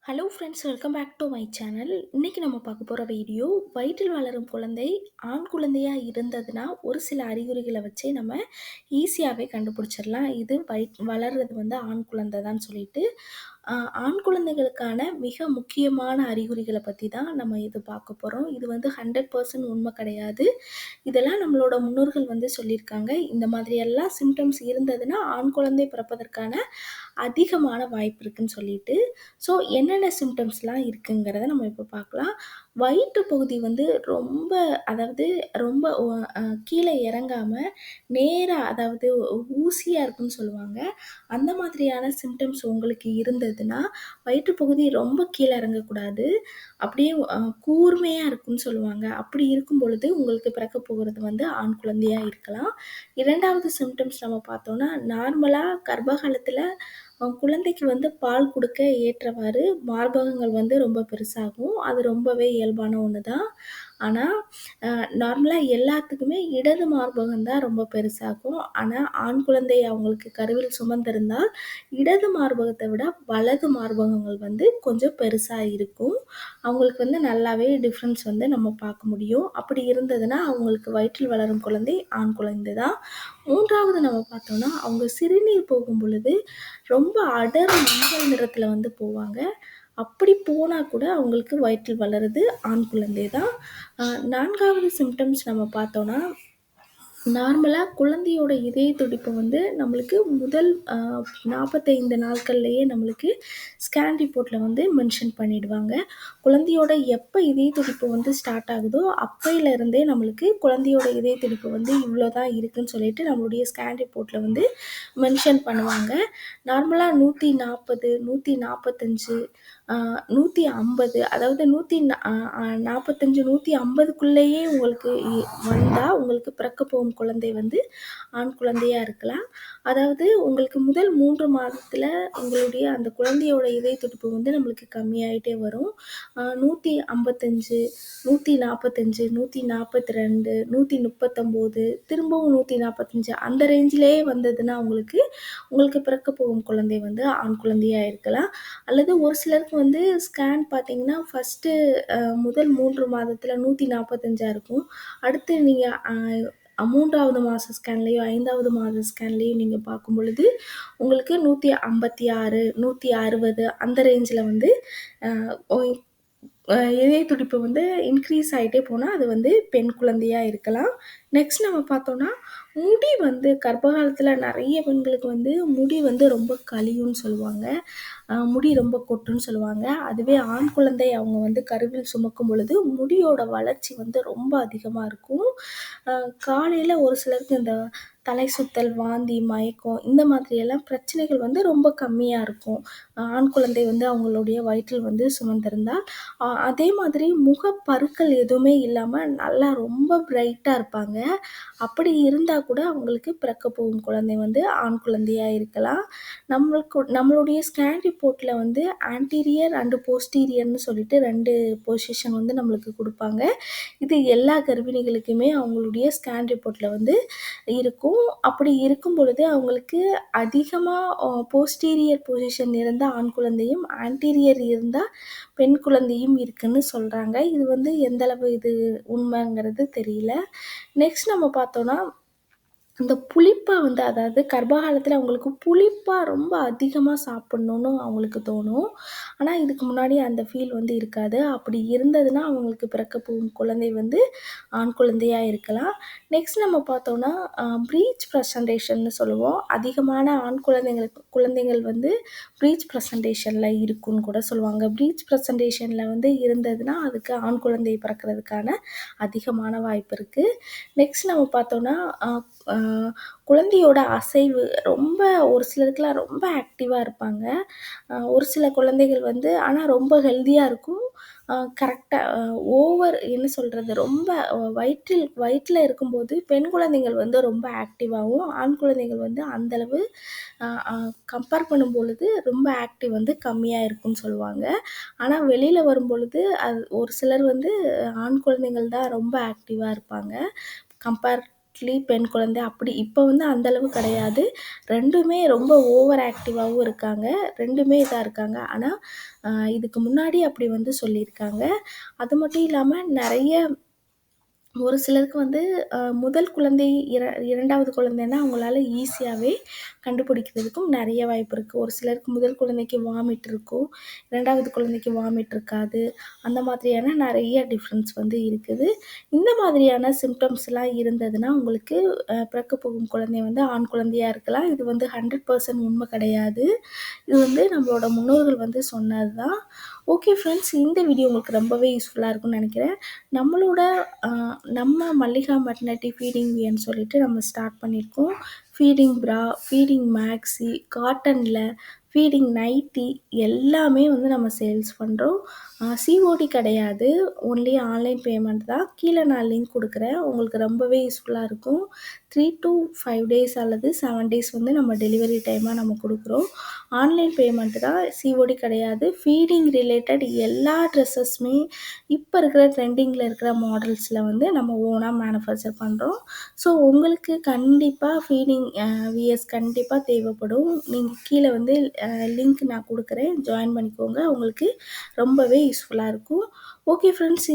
Hello friends, welcome back to my channel. இன்னைக்கு நம்ம பார்க்க போகிற வீடியோ, வயிற்றில் வளரும் குழந்தை ஆண் குழந்தையா இருந்ததுன்னா ஒரு சில அறிகுறிகளை வச்சே நம்ம ஈஸியாகவே கண்டுபிடிச்சிடலாம். இது வளர்றது வந்து ஆண் குழந்தை தான் சொல்லிட்டு. ஆண் குழந்தைகளுக்கான மிக முக்கியமான அறிகுறிகளை பற்றி தான் நம்ம இது பார்க்க போகிறோம். இது வந்து 100% உண்மை கிடையாது. இதெல்லாம் நம்மளோட முன்னோர்கள் வந்து சொல்லியிருக்காங்க. இந்த மாதிரி எல்லாம் சிம்டம்ஸ் இருந்ததுன்னா ஆண் குழந்தை பிறப்பதற்கான அதிகமான வாய்ப்பு இருக்குன்னு சொல்லிட்டு. ஸோ என்னென்ன சிம்டம்ஸ்லாம் இருக்குங்கிறத நம்ம இப்போ பார்க்கலாம். வயிற்று பகுதி வந்து ரொம்ப, அதாவது ரொம்ப கீழே இறங்காம நேரா, அதாவது ஊசியா இருக்குன்னு சொல்லுவாங்க. அந்த மாதிரியான சிம்டம்ஸ் உங்களுக்கு இருந்ததுன்னா, வயிற்று பகுதி ரொம்ப கீழே இறங்கக்கூடாது. அப்படியே கூர்மையா இருக்குன்னு சொல்லுவாங்க. அப்படி இருக்கும் பொழுது உங்களுக்கு பிறக்கப் போகிறது வந்து ஆண் குழந்தையா இருக்கலாம். 2வது சிம்டம்ஸ் நம்ம பார்த்தோம்னா, நார்மலா கர்ப்ப காலத்தில குழந்தைக்கு வந்து பால் குடுக்க ஏற்றவாறு மார்பகங்கள் வந்து ரொம்ப பெருசாகும். அது ரொம்பவே இயல்பான ஒண்ணு தான். ஆனா, நார்மலா எல்லாத்துக்குமே இடது மார்பகம் தான் ரொம்ப பெருசாகும். ஆனா, ஆண் குழந்தை அவங்களுக்கு கருவில் சுமந்திருந்தால், இடது மார்பகத்த விட வலது மார்பகங்கள் வந்து கொஞ்சம் பெருசா இருக்கும். அவங்களுக்கு வந்து நல்லாவே டிஃப்ரென்ஸ் வந்து நம்ம பார்க்க முடியும். அப்படி இருந்ததுன்னா, அவங்களுக்கு வயிற்றில் வளரும் குழந்தை ஆண் குழந்தை தான். 3வது நம்ம பார்த்தோம்னா, அவங்க சிறுநீர் போகும் பொழுது ரொம்ப அடர் மஞ்சள் நிறத்தில வந்து போவாங்க. அப்படி போனா கூட அவங்களுக்கு வயிற்றில் வளர்றது ஆண் குழந்தை தான். 4வது சிம்டம்ஸ் நம்ம பார்த்தோம்னா, நார்மலா குழந்தையோட இதய துடிப்பு வந்து நம்மளுக்கு முதல் 45 நாட்கள்லேயே நம்மளுக்கு ஸ்கேன் ரிப்போர்ட்ல வந்து மென்ஷன் பண்ணிடுவாங்க. குழந்தையோட எப்போ இதய துடிப்பு வந்து ஸ்டார்ட் ஆகுதோ அப்பையிலேருந்தே நம்மளுக்கு குழந்தையோட இதய துடிப்பு வந்து இவ்வளோ தான் இருக்குன்னு சொல்லிட்டு நம்மளுடைய ஸ்கேன் ரிப்போர்ட்ல வந்து மென்ஷன் பண்ணுவாங்க. நார்மலா 140, 145, 150, அதாவது 145, 150க்குள்ளேயே உங்களுக்கு வந்தா உங்களுக்கு பிறக்கப் போகும் குழந்தை வந்து ஆண் குழந்தையா இருக்கலாம். அதாவது உங்களுக்கு முதல் 3 மாதத்துல உங்களுடைய அந்த குழந்தையோட இதய துடிப்பு வந்து நம்மளுக்கு கம்மியாயிட்டே வரும். 155, 145, 142, 139, திரும்பவும் 145 அந்த ரேஞ்சிலேயே வந்ததுன்னா உங்களுக்கு பிறக்கப் போகும் குழந்தை வந்து ஆண் குழந்தையா இருக்கலாம். அல்லது ஒரு சிலருக்கு வந்து ஸ்கேன் பார்த்தீங்கன்னா, ஃபர்ஸ்ட்டு முதல் 3 மாதத்துல 145 இருக்கும். அடுத்து நீங்க 3வது மாச ஸ்கேன்லயோ, 5வது மாத ஸ்கேன்லயோ நீங்க பார்க்கும் பொழுது, உங்களுக்கு 156, 160 அந்த ரேஞ்சில வந்து அ ஒய் இதய துடிப்பு வந்து இன்க்ரீஸ் ஆயிட்டே போனா, அது வந்து பெண் குழந்தையா இருக்கலாம். நெக்ஸ்ட் நம்ம பார்த்தோம்னா, முடி வந்து கர்ப்ப காலத்தில நெறைய பெண்களுக்கு வந்து முடி வந்து ரொம்ப கழியும்னு சொல்லுவாங்க. முடி ரொம்ப கொட்டுன்னு சொல்லுவாங்க. அதுவே ஆண் குழந்தை அவங்க வந்து கருவில் சுமக்கும் பொழுது, முடியோட வளர்ச்சி வந்து ரொம்ப அதிகமா இருக்கும். காலையில ஒரு சிலருக்கு இந்த தலை சுத்தல், வாந்தி, மயக்கம் இந்த மாதிரியெல்லாம் பிரச்சனைகள் வந்து ரொம்ப கம்மியா இருக்கும். ஆண் குழந்தை வந்து அவங்களுடைய வயிற்றில் வந்து சுமந்திருந்தால். அதே மாதிரி முகப்பருக்கள் எதுவுமே இல்லாம நல்லா ரொம்ப பிரைட்டா இருப்பாங்க. அப்படி இருந்தா கூட அவங்களுக்கு பிறக்கப் போகும் குழந்தை வந்து ஆண் குழந்தையா இருக்கலாம். நம்மளுடைய ஸ்கேன் ரிப்போர்ட்ல வந்து ஆன்டீரியர் அண்ட் போஸ்டீரியர்ன்னு சொல்லிட்டு 2 பொசிஷன் வந்து நம்மளுக்கு குடுப்பாங்க. இது எல்லா கர்ப்பிணிகளுக்குமே அவங்களுடைய ஸ்கேன் ரிப்போர்ட்ல வந்து இருக்கும். அப்படி இருக்கும் பொழுது அவங்களுக்கு அதிகமா போஸ்டீரியர் பொசிஷன் இருந்தா ஆண் குழந்தையும், ஆன்டீரியர் இருந்தா பெண் குழந்தையும் இருக்குன்னு சொல்றாங்க. இது வந்து எந்த அளவு இது உண்மைங்கிறது தெரியல. நெக்ஸ்ட் நம்ம பார்த்தோம்னா, அந்த புளிப்பா வந்து, அதாவது கர்ப்ப காலத்தில அவங்களுக்கு புளிப்பா ரொம்ப அதிகமா சாப்பிடணும்னு அவங்களுக்கு தோணும். ஆனா, இதுக்கு முன்னாடி அந்த ஃபீல் வந்து இருக்காது. அப்படி இருந்ததுன்னா அவங்களுக்கு பிறக்கப் போகும் குழந்தை வந்து ஆண் குழந்தையா இருக்கலாம். நெக்ஸ்ட் நம்ம பார்த்தோம்னா, ப்ரீச் ப்ரெசன்டேஷன்னு சொல்லுவோம். அதிகமான ஆண் குழந்தைகள் வந்து ப்ரீச் ப்ரெசன்டேஷன்ல இருக்குன்னு கூட சொல்லுவாங்க. ப்ரீச் ப்ரெசன்டேஷன்ல வந்து இருந்ததுன்னா, அதுக்கு ஆண் குழந்தை பிறக்கிறதுக்கான அதிகமான வாய்ப்பு இருக்கு. நெக்ஸ்ட் நம்ம பார்த்தோம்னா, அ அ குழந்தையோட அசைவு ரொம்ப, ஒரு சிலருக்குலாம் ரொம்ப ஆக்டிவா இருப்பாங்க. ஒரு சில குழந்தைகள் வந்து ஆனா ரொம்ப ஹெல்தியா இருக்கும். கரெக்ட்டா ஓவர் என்ன சொல்றது, ரொம்ப வயிற்றில இருக்கும்போது பெண் குழந்தைகள் வந்து ரொம்ப ஆக்டிவாவும், ஆண் குழந்தைகள் வந்து அந்த அளவு அ அ கம்பேர் பண்ணும்பொழுது ரொம்ப ஆக்டிவ் வந்து கம்மியா இருக்கும்னு சொல்லுவாங்க. ஆனா வெளியில வரும்பொழுது அது ஒரு சிலர் வந்து ஆண் குழந்தைகள் தான் ரொம்ப ஆக்டிவா இருப்பாங்க. கம்பேர் கம்ப்ளீட்லி பெண் குழந்தை அப்படி இப்போ வந்து அந்த அளவு கிடையாது. 2மே ரொம்ப ஓவர் ஆக்டிவாவும் இருக்காங்க. 2மே இதா இருக்காங்க. ஆனா, இதுக்கு முன்னாடி அப்படி வந்து சொல்லியிருக்காங்க. அது மட்டும் இல்லாம நெறைய ஒரு சிலருக்கு வந்து முதல் குழந்தை 2வது குழந்தைன்னா அவங்களால ஈஸியாவே கண்டுபிடிக்கிறதுக்கும் நெறைய வாய்ப்பு இருக்கு. ஒரு சிலருக்கு முதல் குழந்தைக்கு வாமிட் இருக்கும். 2வது குழந்தைக்கு வாமிட் இருக்காது. அந்த மாதிரியான நெறைய டிஃப்ரென்ஸ் வந்து இருக்குது. இந்த மாதிரியான சிம்ப்டம்ஸ்லாம் இருந்ததுன்னா, உங்களுக்கு பிறக்கப் போகும் குழந்தை வந்து ஆண் குழந்தையா இருக்கலாம். இது வந்து 100% உண்மை கிடையாது. இது வந்து நம்மளோட முன்னோர்கள் வந்து சொன்னது தான். ஓகே ஃப்ரெண்ட்ஸ், இந்த வீடியோ உங்களுக்கு ரொம்பவே யூஸ்ஃபுல்லா இருக்கும்னு நெனைக்கிறேன். நம்மளோட அ நம்ம மல்லிகா மெட்டர்னிட்டி ஃபீடிங் வியர்ன்னு சொல்லிட்டு நம்ம ஸ்டார்ட் பண்ணியிருக்கோம். ஃபீடிங் ப்ரா, ஃபீடிங் மேக்ஸி, காட்டன்ல, ஃபீடிங் நைட்டி எல்லாமே வந்து நம்ம சேல்ஸ் பண்றோம். சிஓடி கிடையாது. ஒன்லி ஆன்லைன் பேமெண்ட் தான். கீழ நான் லிங்க் குடுக்குறேன். உங்களுக்கு ரொம்பவே யூஸ்ஃபுல்லா இருக்கும். 3 to 5 டேஸ் அல்லது 7 டேஸ் வந்து நம்ம டெலிவரி டைமா நம்ம குடுக்குறோம். ஆன்லைன் பேமெண்ட் தான். சிஓடி கிடையாது. ஃபீடிங் ரிலேட்டட் எல்லா ட்ரெஸ்ஸஸுமே இப்ப இருக்கிற ட்ரெண்டிங்ல இருக்கிற மாடல்ஸ்ல வந்து நம்ம ஓனா மேனுஃபேக்சர் பண்றோம். ஸோ உங்களுக்கு கண்டிப்பா ஃபீடிங் வியர்ஸ் கண்டிப்பா தேவைப்படும். நீங்க கீழ வந்து லிங்க் நான் குடுக்குறேன். ஜாயின் பண்ணிக்கோங்க. உங்களுக்கு ரொம்பவே யூஸ்ஃபுல்லா இருக்கும். Okay friends,